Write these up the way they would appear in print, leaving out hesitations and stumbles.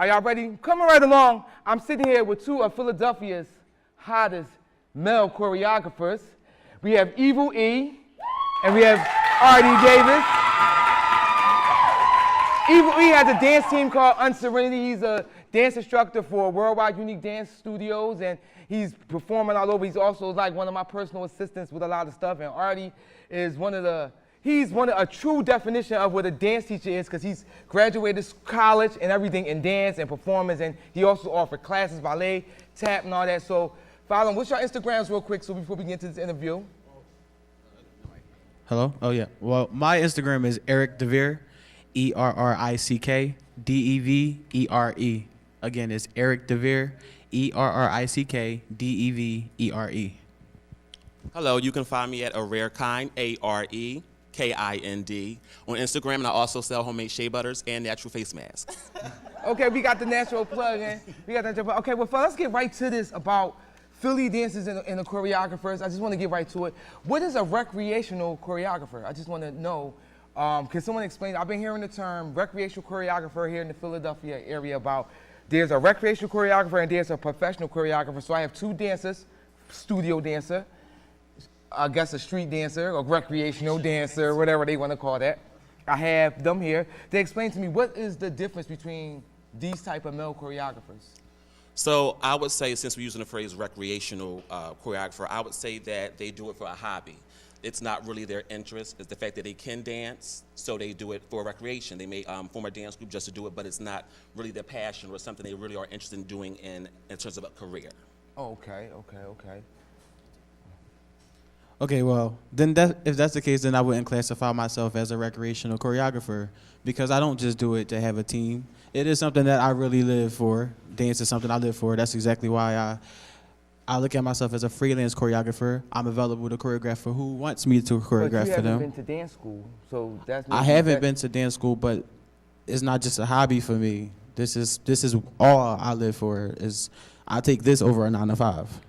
Are y'all ready? Coming right along. I'm sitting here with two of Philadelphia's hottest male choreographers. We have Evil E, and we have Artie Davis. Evil E has a dance team called Unserenity. He's a dance instructor for Worldwide Unique Dance Studios, and he's performing all over. He's also like one of my personal assistants with a lot of stuff. And Artie is he's a true definition of what a dance teacher is, because he's graduated college and everything in dance and performance, and he also offered classes, ballet, tap, and all that. So follow him. What's your Instagrams real quick so before we get into this interview? Hello? Oh, yeah. Well, my Instagram is Eric DeVere, ERRICKDEVERE. Again, it's Eric DeVere, ERRICKDEVERE. Hello, you can find me at A Rare Kind, AREKIND, on Instagram, and I also sell homemade shea butters and natural face masks. Okay, we got the natural plug in. Okay, well, let's get right to this about Philly dancers and the choreographers. I just want to get right to it. What is a recreational choreographer? I just want to know. Can someone explain? I've been hearing the term recreational choreographer here in the Philadelphia area about there's a recreational choreographer and there's a professional choreographer. So I have two dancers, studio dancer, I guess a street dancer or recreational dancer, whatever they want to call that. I have them here. They explain to me what is the difference between these type of male choreographers. So I would say, since we're using the phrase recreational choreographer, I would say that they do it for a hobby. It's not really their interest. It's the fact that they can dance, so they do it for recreation. They may form a dance group just to do it, but it's not really their passion or something they really are interested in doing in terms of a career. Oh, okay. Okay, well, then if that's the case, then I wouldn't classify myself as a recreational choreographer, because I don't just do it to have a team. It is something that I really live for. Dance is something I live for. That's exactly why I look at myself as a freelance choreographer. I'm available to choreograph for who wants me to choreograph for them. But you haven't been to dance school, so that's. I haven't been to dance school, but it's not just a hobby for me. This is all I live for. I take this over a 9 to 5.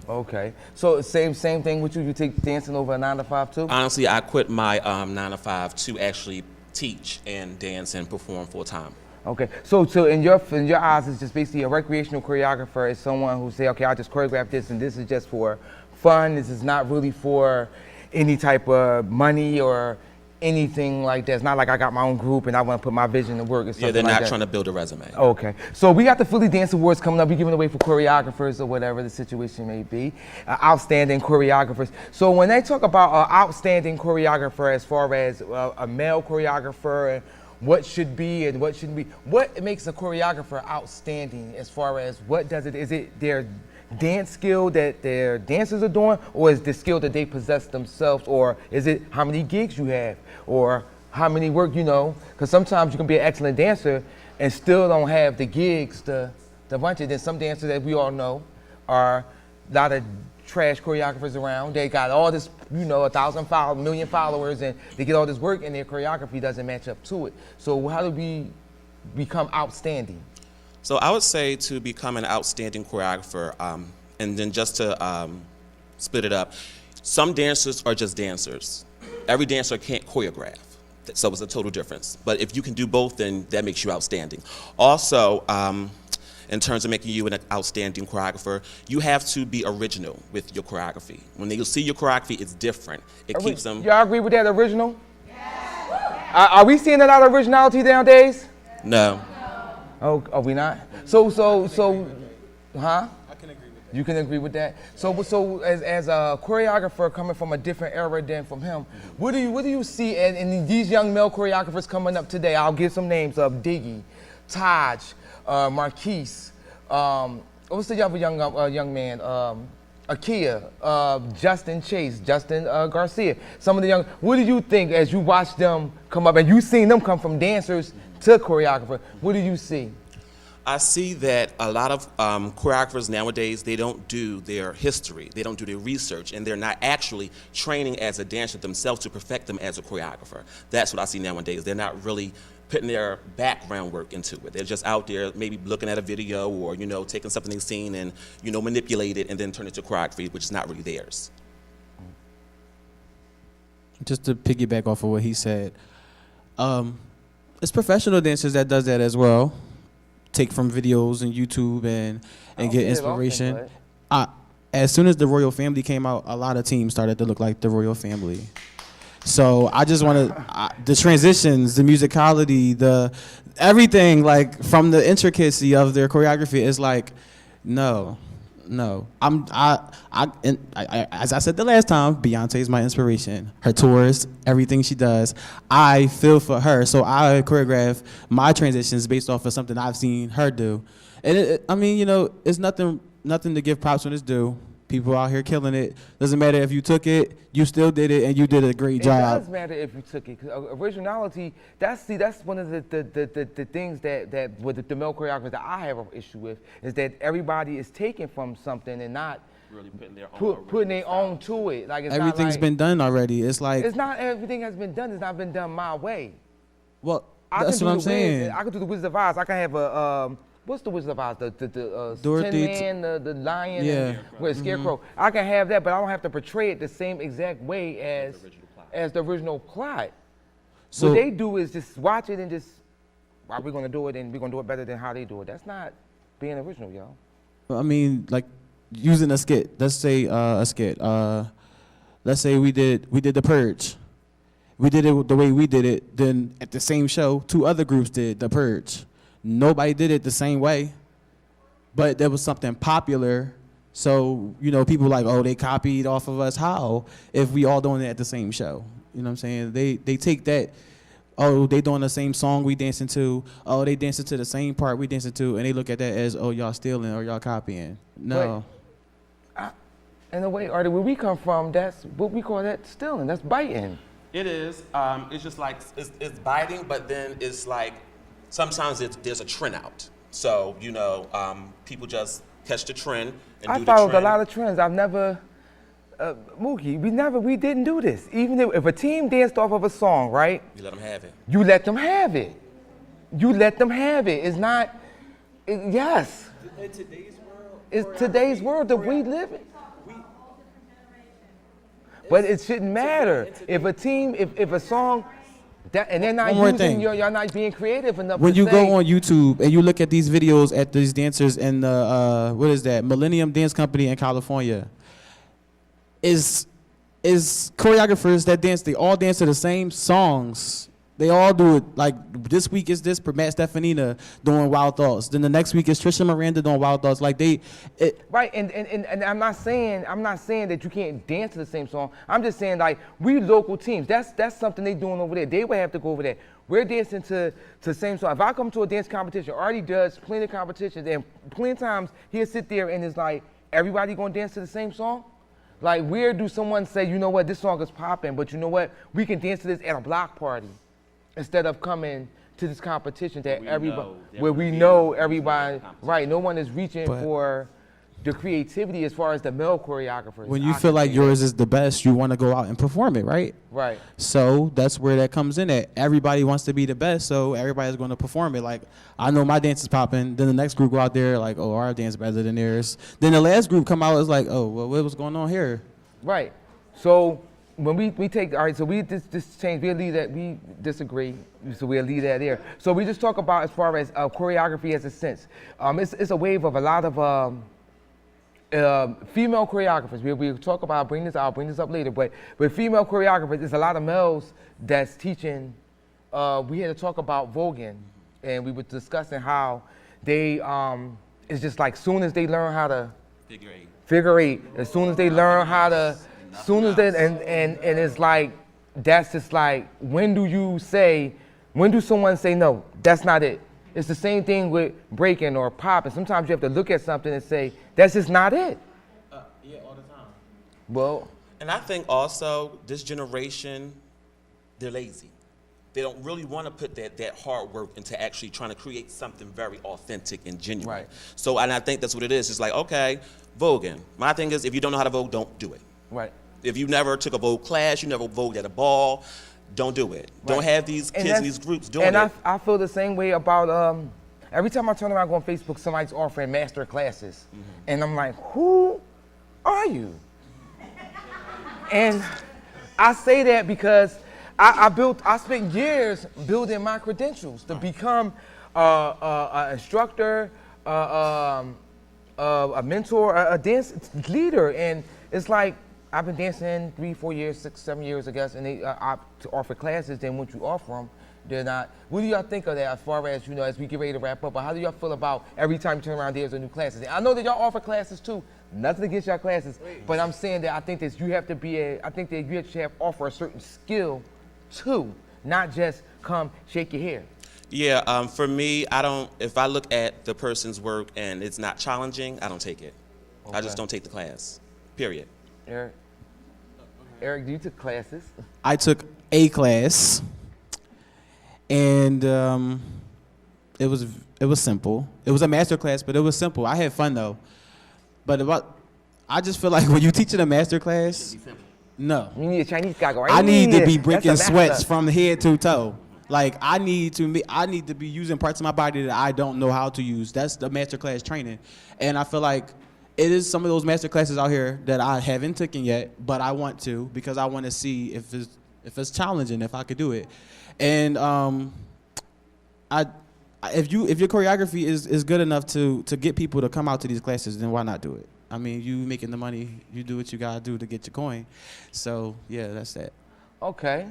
Okay, so same thing with you. You take dancing over a 9 to 5 too? Honestly, I quit my 9 to 5 to actually teach and dance and perform full time. Okay, so in your eyes, it's just basically a recreational choreographer is someone who say, okay, I just choreograph this, and this is just for fun. This is not really for any type of money or anything like that. It's not like I got my own group and I want to put my vision to work or something. Yeah, they're like not trying to build a resume. Okay, so we got the Philly Dance Awards coming up. We're giving away for choreographers or whatever the situation may be, outstanding choreographers. So when they talk about an outstanding choreographer, as far as a male choreographer and what should be and what shouldn't be, what makes a choreographer outstanding as far as what does it, is it their dance skill that their dancers are doing, or is the skill that they possess themselves, or is it how many gigs you have, or how many work, because sometimes you can be an excellent dancer and still don't have the gigs to bunch it. Then some dancers that we all know are a lot of trash choreographers around. They got all this, 1,000 million followers, and they get all this work and their choreography doesn't match up to it. So how do we become outstanding? So I would say to become an outstanding choreographer, and then just to split it up, some dancers are just dancers. Every dancer can't choreograph, so it's a total difference. But if you can do both, then that makes you outstanding. Also, in terms of making you an outstanding choreographer, you have to be original with your choreography. When they see your choreography, it's different. It keeps them. Y'all agree with that, original? Yes. Are we seeing a lot of originality nowadays? No. Oh, are we not? So, huh? I can agree with that. You can agree with that. So as a choreographer coming from a different era than from him, what do you see in these young male choreographers coming up today? I'll give some names of Diggy, Taj, Marquise. What's the other young man? Akia, Justin Chase, Justin Garcia. Some of the young. What do you think as you watch them come up and you seen them come from dancers to choreographer? What do you see? I see that a lot of choreographers nowadays, they don't do their history, they don't do their research, and they're not actually training as a dancer themselves to perfect them as a choreographer. That's what I see nowadays. They're not really putting their background work into it. They're just out there maybe looking at a video or, taking something they've seen and, manipulate it and then turn it to choreography, which is not really theirs. Just to piggyback off of what he said, it's professional dancers that does that as well. take from videos and YouTube and don't get see it often, inspiration. but- As soon as the Royal Family came out, a lot of teams started to look like the Royal Family. So I just want to the transitions, the musicality, the everything, like from the intricacy of their choreography is like, no. As I said the last time, Beyonce is my inspiration. Her tours, everything she does, I feel for her. So I choreograph my transitions based off of something I've seen her do. And I mean, you know, it's nothing to give props when it's due. People out here killing it. Doesn't matter if you took it, you still did it, and you did a great job. It does matter if you took it, because originality, that's one of the things that with the male choreographers that I have an issue with, is that everybody is taking from something and not Really putting their own to it. Like it's Everything's not like, been done already. It's like, it's not everything has been done. It's not been done my way. well, I that's can what do I'm the saying. Wiz, I can do the Wizard of Oz. I can have a what's the Wizard of Oz? The Dorothy, Tin Man, the lion, yeah. and with Scarecrow. I can have that, but I don't have to portray it the same exact way as the original plot. So- What they do is just watch it and just, why we're gonna do it and we're gonna do it better than how they do it. That's not being original, yo. I mean, like using a skit. Let's say a skit. Let's say we did The Purge. We did it the way we did it. Then at the same show, 2 other groups did The Purge. Nobody did it the same way, but there was something popular. So, you know, people like, oh, they copied off of us. How? If we all doing it at the same show. You know what I'm saying? They take that, oh, they doing the same song we dancing to. Oh, they dancing to the same part we dancing to. And they look at that as, oh, y'all stealing or y'all copying. No. In a way, or where we come from, that's what we call that stealing. That's biting. It is. It's just like it's biting, but then it's like sometimes there's a trend out. So you know, people just catch the trend and I do the followed trend. a lot of trends. I've never, Mookie, we didn't do this. Even if a team danced off of a song, right? You let them have it. You let them have it. You let them have it. It's not, yes. In today's world, It's today's world that we live in. But it shouldn't matter. If a team, if a song, and they're not One more using, thing. y'all not being creative enough when to you say, go on YouTube and you look at these videos at these dancers in the what is that, Millennium Dance Company in California, is choreographers that dance. They all dance to the same songs. They all do it. Like this week is this Matt Stefanina doing Wild Thoughts. Then the next week is Trisha Miranda doing Wild Thoughts. Like right, and I'm not saying that you can't dance to the same song. I'm just saying like we local teams. That's something they doing over there. They would have to go over there. We're dancing to the same song. If I come to a dance competition, Artie does plenty of competitions, and plenty of times he'll sit there and it's like everybody gonna dance to the same song. Like where do someone say, you know what, this song is popping, but you know what, we can dance to this at a block party, instead of coming to this competition that we know everybody, right? No one is reaching for the creativity as far as the male choreographers. when you feel like yours is the best, you want to go out and perform it, right? Right. So that's where that comes in at. Everybody wants to be the best, so everybody's going to perform it. Like, I know my dance is popping. Then the next group go out there like, oh, our dance better than theirs. Then the last group come out is like, oh, well, what was going on here? Right. So when we take, all right, so we this change, we'll leave that, we disagree, so we'll leave that there. So we just talk about as far as choreography as a sense. It's a wave of a lot of female choreographers. We'll talk about, I'll bring this up later, but with female choreographers, there's a lot of males that's teaching. We had to talk about voguing, and we were discussing how they, it's just like soon as they learn how to figure eight, as soon as they learn how to, and it's like, that's just like, when do someone say, no, that's not it? It's the same thing with breaking or popping. Sometimes you have to look at something and say, that's just not it. Yeah, all the time. Well, And I think also this generation, they're lazy. They don't really want to put that hard work into actually trying to create something very authentic and genuine. Right. So, and I think that's what it is. It's like, okay, voguing. My thing is, if you don't know how to vogue, don't do it. right. If you never took a vogue class, you never vogued at a ball, don't do it. Don't Right. have these kids in these groups doing and it. I feel the same way about, every time I turn around go on Facebook, somebody's offering master classes. And I'm like, who are you? And I say that because I spent years building my credentials to become an instructor, a mentor, a dance leader, and it's like I've been dancing 3, 4 years, 6, 7 years, I guess, and they opt to offer classes. Then once you offer them, they're not. What do y'all think of that as far as, as we get ready to wrap up? But how do y'all feel about every time you turn around there's a new classes? I know that y'all offer classes too. Nothing against y'all classes, but I'm saying that I think that you have to offer a certain skill too, not just come shake your hair. Yeah, for me, if I look at the person's work and it's not challenging, I don't take it. Okay. I just don't take the class, period. Eric, you took classes? I took a class, and it was simple. It was a master class, but it was simple. I had fun though. But I just feel like when you teach in a master class, no. You need a Chinese guy going. I need to be breaking sweats from head to toe. Like I need to be using parts of my body that I don't know how to use. That's the master class training, and I feel like it is some of those master classes out here that I haven't taken yet, but I want to because I want to see if it's challenging, if I could do it. And if your choreography is good enough to get people to come out to these classes, then why not do it? I mean, you making the money, you do what you gotta do to get your coin. So yeah, that's that. Okay.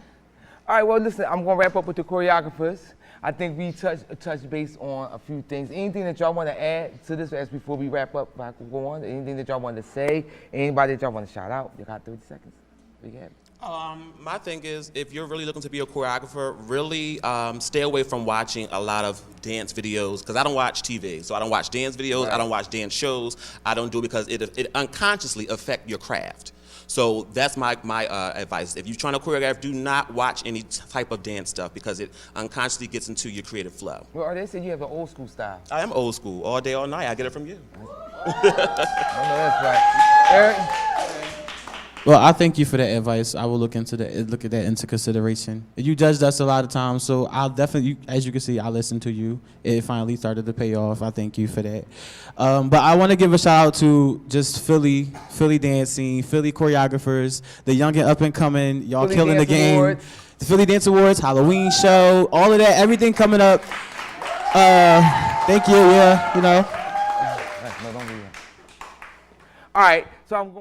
All right, well, listen, I'm going to wrap up with the choreographers. I think we touched base on a few things. Anything that y'all want to add to this as before we wrap up, if I could go on? Anything that y'all want to say? Anybody that y'all want to shout out? You got 30 seconds. We got it. My thing is, if you're really looking to be a choreographer, really stay away from watching a lot of dance videos, because I don't watch TV, so I don't watch dance videos, right. I don't watch dance shows. I don't do it because it unconsciously affects your craft. So that's my advice. If you're trying to choreograph, do not watch any type of dance stuff because it unconsciously gets into your creative flow. Well, they said you have an old school style. I am old school, all day, all night. I get it from you. I know that's right. Eric? Well, I thank you for that advice. I will look at that into consideration. You judged us a lot of times, so I'll definitely, as you can see, I listened to you. It finally started to pay off. I thank you for that. But I want to give a shout out to just Philly dancing, Philly choreographers, the young and up and coming. Y'all Philly killing the Dance game. Awards. The Philly Dance Awards, Halloween show, all of that, everything coming up. Thank you. Yeah, No, don't do that. All right, so I'm going.